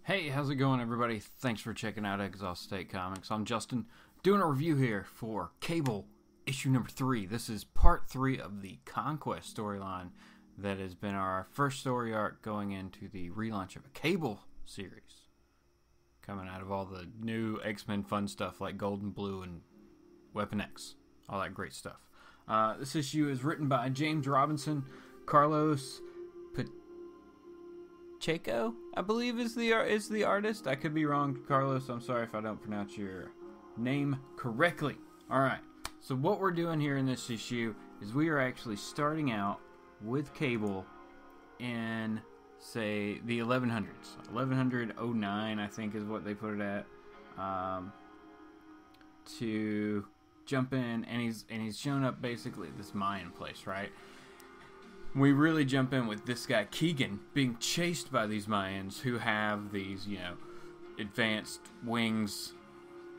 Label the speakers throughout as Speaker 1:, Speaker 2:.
Speaker 1: Hey, how's it going, everybody? Thanks for checking out Exilestate Comics. I'm Justin, doing a review here for Cable, issue number 3. This is part 3 of the Conquest storyline that has been our first story arc going into the relaunch of a Cable series. Coming out of all the new X-Men fun stuff like Gold and Blue and Weapon X. All that great stuff. This issue is written by James Robinson, Carlos Pacheco, I believe is the artist. I could be wrong, Carlos. I'm sorry if I don't pronounce your name correctly. Alright, so what we're doing here in this issue is we are actually starting out with Cable in, say, the 1100s. 1109, I think, is what they put it at. To jump in, and he's shown up basically at this Mayan place, right? We really jump in with this guy, Keegan, being chased by these Mayans who have these, advanced wings.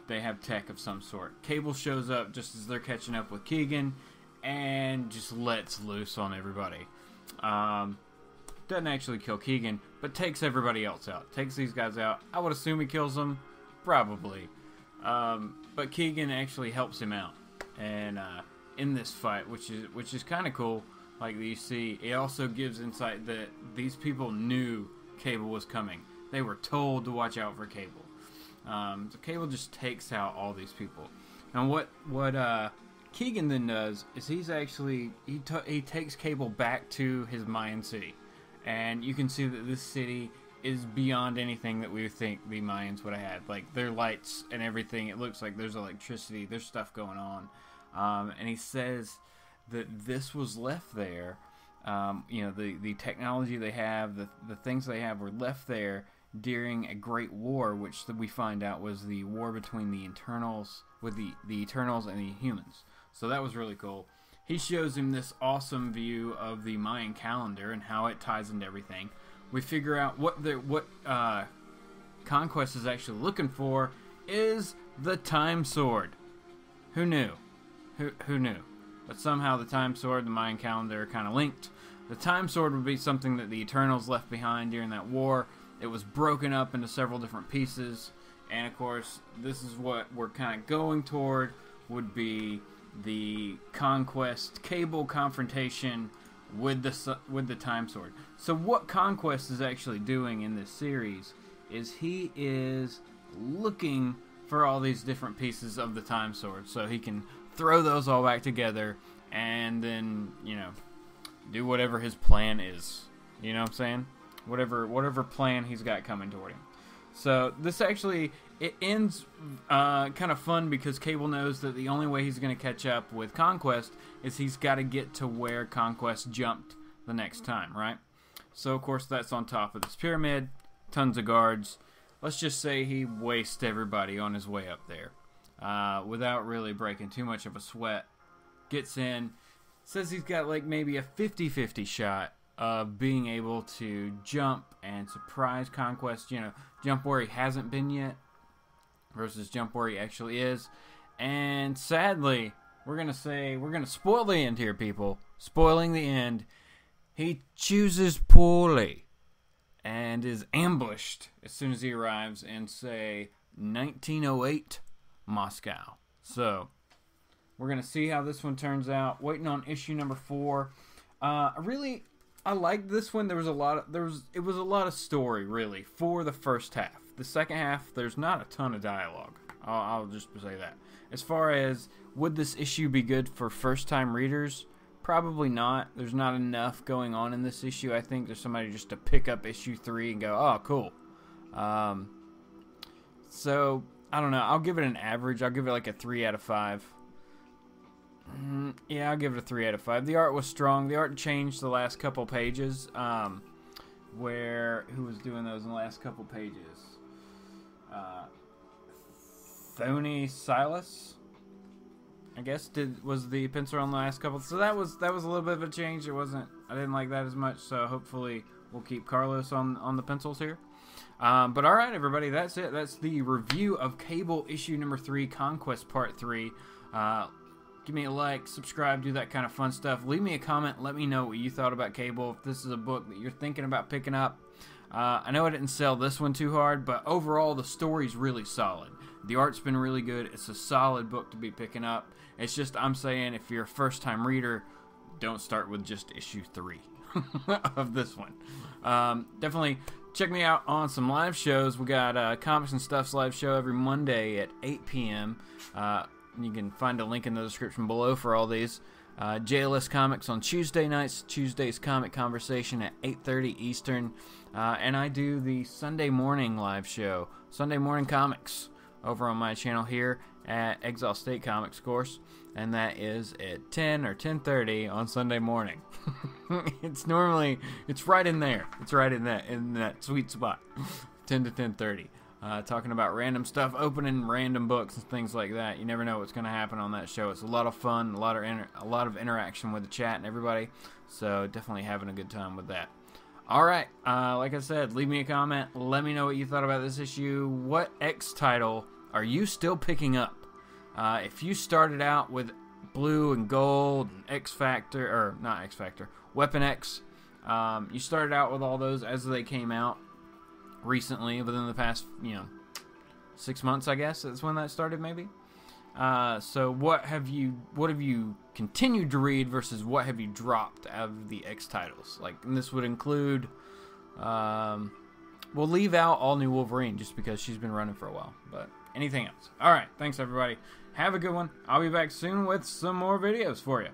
Speaker 1: They have tech of some sort. Cable shows up just as they're catching up with Keegan and just lets loose on everybody. Doesn't actually kill Keegan, but takes everybody else out. Takes these guys out. I would assume he kills them. Probably. But Keegan actually helps him out and in this fight, which is kind of cool. Like you see, it also gives insight that these people knew Cable was coming. They were told to watch out for Cable. So Cable just takes out all these people. And what Keegan then does is he's actually he takes Cable back to his Mayan city, and you can see that this city is beyond anything that we would think the Mayans would have had. Like their lights and everything, it looks like there's electricity, there's stuff going on, and he says that this was left there, the technology they have, the things they have were left there during a great war, which we find out was the war between the Eternals, with the Eternals and the humans. So that was really cool. He shows him this awesome view of the Mayan calendar and how it ties into everything. We figure out what Conquest is actually looking for is the Time Sword. Who knew? Who knew? But somehow the Time Sword, the Mayan calendar are kind of linked. The Time Sword would be something that the Eternals left behind during that war. It was broken up into several different pieces. And of course, this is what we're kind of going toward, would be the Conquest Cable confrontation with the Time Sword. So what Conquest is actually doing in this series is he is looking for all these different pieces of the Time Sword so he can throw those all back together and then, do whatever his plan is. You know what I'm saying? Whatever plan he's got coming toward him. So this actually, it ends kind of fun because Cable knows that the only way he's going to catch up with Conquest is he's got to get to where Conquest jumped the next time, right? So of course that's on top of this pyramid, tons of guards. Let's just say he wastes everybody on his way up there. Without really breaking too much of a sweat. Gets in, says he's got like maybe a 50-50 shot of being able to jump and surprise Conquest, jump where he hasn't been yet versus jump where he actually is. And sadly, we're going to spoil the end here, people. Spoiling the end. He chooses poorly and is ambushed as soon as he arrives in, say, 1908 Moscow. So we're gonna see how this one turns out. Waiting on issue number 4. I liked this one. It was a lot of story really for the first half. The second half, there's not a ton of dialogue. I'll just say that. As far as would this issue be good for first time readers, probably not. There's not enough going on in this issue. I think there's somebody just to pick up issue 3 and go, oh cool. So I don't know. I'll give it an average. I'll give it like a 3 out of 5. Yeah, I'll give it a 3 out of 5. The art was strong. The art changed the last couple pages. Who was doing those in the last couple pages? Thony Silas, I guess, was the pencil on the last couple. So that was a little bit of a change. I didn't like that as much. So hopefully we'll keep Carlos on the pencils here. But alright, everybody, that's it. That's the review of Cable issue number 3, Conquest Part 3. Give me a like, subscribe, do that kind of fun stuff. Leave me a comment. Let me know what you thought about Cable. If this is a book that you're thinking about picking up, I know I didn't sell this one too hard, but overall the story's really solid. The art's been really good. It's a solid book to be picking up. It's just, I'm saying, if you're a first-time reader, don't start with just issue 3 of this one. Definitely check me out on some live shows. We got Comics and Stuff's live show every Monday at 8 p.m. You can find a link in the description below for all these. JLS Comics on Tuesday nights. Tuesday's Comic Conversation at 8:30 Eastern. And I do the Sunday morning live show, Sunday Morning Comics, over on my channel here at Exilestate Comics, of course. And that is at 10 or 10:30 on Sunday morning. It's right in there. It's right in that sweet spot, 10 to 10:30. Talking about random stuff, opening random books and things like that. You never know what's going to happen on that show. It's a lot of fun, a lot of interaction with the chat and everybody. So definitely having a good time with that. All right, like I said, leave me a comment. Let me know what you thought about this issue. What X title are you still picking up? If you started out with Blue and Gold and X Factor, or not X Factor, Weapon X, you started out with all those as they came out recently, within the past 6 months, I guess that's when that started, maybe. So what have you continued to read versus what have you dropped out of the X titles? Like, and this would include, we'll leave out All New Wolverine just because she's been running for a while, but anything else. All right, thanks everybody. Have a good one. I'll be back soon with some more videos for you.